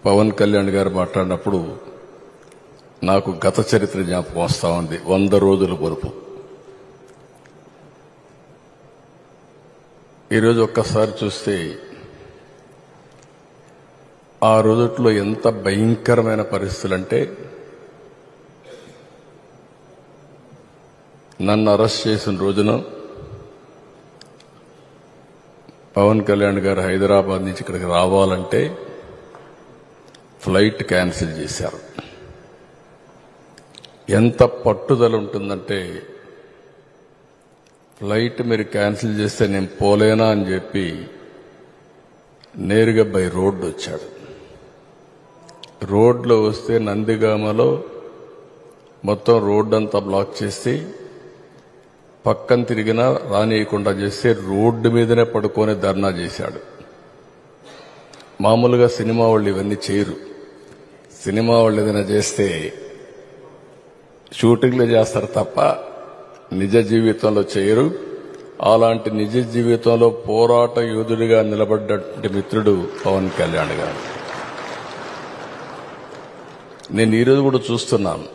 పవన్ కళ్యాణ్ గారు మాట్లాడినప్పుడు నాకు గత చరిత్ర జ్ఞాపకం వస్తా ఉంది. 100 రోజుల పొరుపు. ఈరోజు ఒక్కసారి చూస్తే ఆ రోజుల్లో ఎంత భయంకరమైన పరిస్థితులంటే, నన్ను అరెస్ట్ చేసిన రోజున పవన్ కళ్యాణ్ గారు హైదరాబాద్ నుంచి ఇక్కడికి రావాలంటే ఫ్లైట్ క్యాన్సిల్ చేశారు. ఎంత పట్టుదల ఉంటుందంటే, ఫ్లైట్ మీరు క్యాన్సిల్ చేస్తే నేను పోలేనా అని చెప్పి నేరుగా బై రోడ్డు వచ్చాడు. రోడ్లో వస్తే నందిగామలో మొత్తం రోడ్డు అంతా బ్లాక్ చేసి పక్కన తిరిగినా రానియకుండా చేస్తే రోడ్డు మీదనే పడుకొని ధర్నా చేశాడు. మామూలుగా సినిమా వాళ్ళు ఇవన్నీ చేయరు. సినిమా వాళ్ళు ఏదైనా చేస్తే షూటింగ్లు చేస్తారు తప్ప నిజ జీవితంలో చేయరు. అలాంటి నిజ జీవితంలో పోరాట యోధుడిగా నిలబడ్డటువంటి మిత్రుడు పవన్ కళ్యాణ్ గారు. నేను ఈరోజు కూడా చూస్తున్నాను,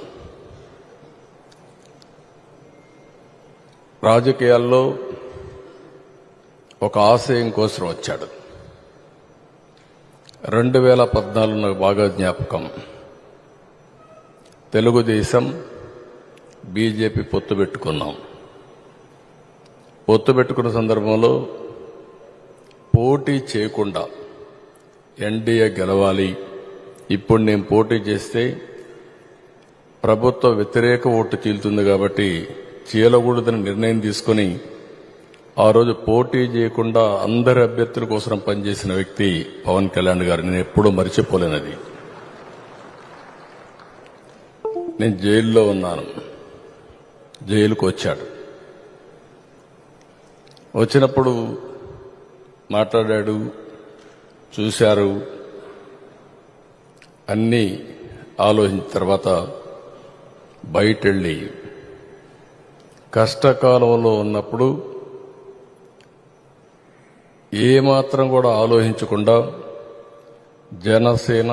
రాజకీయాల్లో ఒక ఆశయం కోసం వచ్చాడు. 2014 నాకు బాగా జ్ఞాపకం. తెలుగుదేశం బీజేపీ పొత్తు పెట్టుకున్నాం. పొత్తు పెట్టుకున్న సందర్భంలో పోటీ చేయకుండా ఎన్డీఏ గెలవాలి, ఇప్పుడు నేను పోటీ చేస్తే ప్రభుత్వ వ్యతిరేక ఓటు చీలుతుంది కాబట్టి చీలకూడదని నిర్ణయం తీసుకుని ఆ రోజు పోటీ చేయకుండా అందరి అభ్యర్థుల కోసం పనిచేసిన వ్యక్తి పవన్ కళ్యాణ్ గారు. నేను ఎప్పుడూ మర్చిపోలేనది. నేను జైల్లో ఉన్నాను. జైలుకు వచ్చాడు. వచ్చినప్పుడు మాట్లాడాడు, చూశారు. అన్నీ ఆలోచించిన తర్వాత బయటెళ్ళి కష్టకాలంలో ఉన్నప్పుడు ఏమాత్రం కూడా ఆలోచించకుండా జనసేన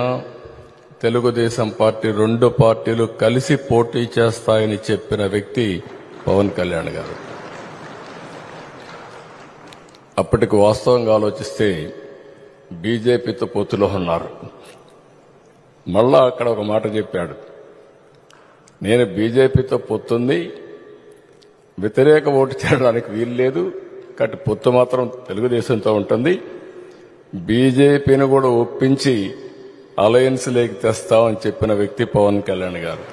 తెలుగుదేశం పార్టీ 2 పార్టీలు కలిసి పోటీ చేస్తాయని చెప్పిన వ్యక్తి పవన్ కళ్యాణ్ గారు. అప్పటికి వాస్తవంగా ఆలోచిస్తే బీజేపీతో పొత్తులో ఉన్నారు. మళ్ళా అక్కడ ఒక మాట చెప్పాడు, నేను బీజేపీతో పొత్తుంది, వ్యతిరేక ఓటు చేయడానికి వీలు లేదు, కాబట్టి పొత్తు మాత్రం తెలుగుదేశంతో ఉంటుంది, బీజేపీని కూడా ఒప్పించి అలయన్స్ లేకి తెస్తామని చెప్పిన వ్యక్తి పవన్ కళ్యాణ్ గారు.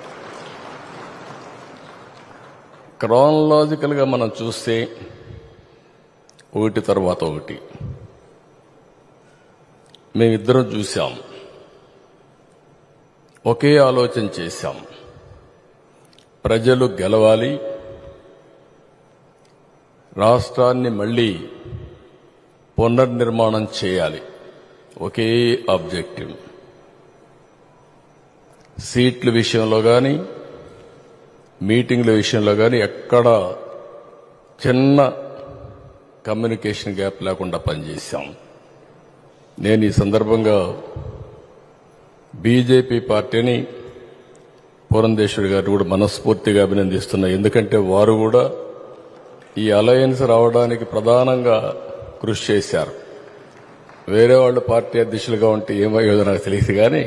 క్రానలాజికల్ గా మనం చూస్తే ఒకటి తర్వాత ఒకటి మేమిద్దరం చూశాం, ఒకే ఆలోచన చేశాం. ప్రజలు గెలవాలి, రాష్ట్రాన్ని మళ్లీ పునర్నిర్మాణం చేయాలి, ఒకే ఆబ్జెక్టివ్. సీట్ల విషయంలో కానీ మీటింగ్ల విషయంలో కానీ ఎక్కడ చిన్న కమ్యూనికేషన్ గ్యాప్ లేకుండా పనిచేశాం. నేను ఈ సందర్భంగా బీజేపీ పార్టీని, పురంధేశ్వరి గారిని కూడా మనస్ఫూర్తిగా అభినందిస్తున్నా. ఎందుకంటే వారు కూడా ఈ అలయన్స్ రావడానికి ప్రధానంగా కృషి చేశారు. వేరే వాళ్ళు పార్టీ అధ్యక్షులుగా ఉంటే ఏమయ్యేదో నాకు తెలియదు, కానీ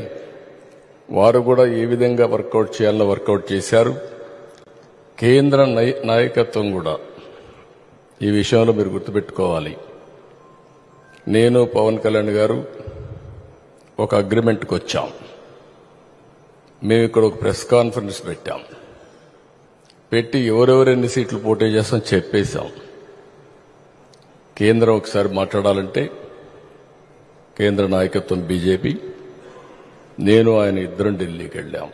వారు కూడా ఏ విధంగా వర్కౌట్ చేయాలో వర్కౌట్ చేశారు. కేంద్ర నాయకత్వం కూడా ఈ విషయంలో మీరు గుర్తుపెట్టుకోవాలి. నేను పవన్ కళ్యాణ్ గారు ఒక అగ్రిమెంట్కి వచ్చాం. మేము ఇక్కడ ఒక ప్రెస్ కాన్ఫరెన్స్ పెట్టాం. పెట్టి ఎవరెవరు ఎన్ని సీట్లు పోటీ చేస్తాం చెప్పేశాం. కేంద్రం ఒకసారి మాట్లాడాలంటే కేంద్ర నాయకత్వం బీజేపీ, నేను ఆయన ఇద్దరం ఢిల్లీకి వెళ్ళాం.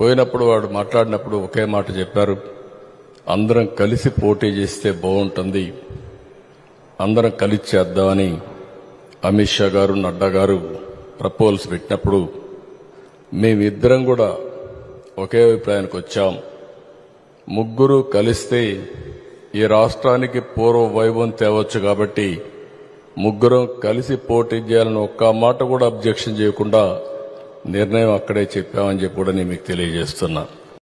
పోయినప్పుడు వాడు మాట్లాడినప్పుడు ఒకే మాట చెప్పారు, అందరం కలిసి పోటీ చేస్తే బాగుంటుంది, అందరం కలిసి చేద్దామని అమిత్ షా గారు, నడ్డా గారు ప్రపోజల్స్ పెట్టినప్పుడు మేమిద్దరం కూడా ఒకే అభిప్రాయానికి వచ్చాం. ముగ్గురు కలిస్తే ఈ రాష్ట్రానికి పూర్వ వైభవం తేవచ్చు కాబట్టి ముగ్గురం కలిసి పోటీ చేయాలని ఒక్క మాట కూడా అబ్జెక్షన్ చేయకుండా నిర్ణయం అక్కడే చెప్పామని చెప్పి కూడా నేను మీకు తెలియజేస్తున్నా.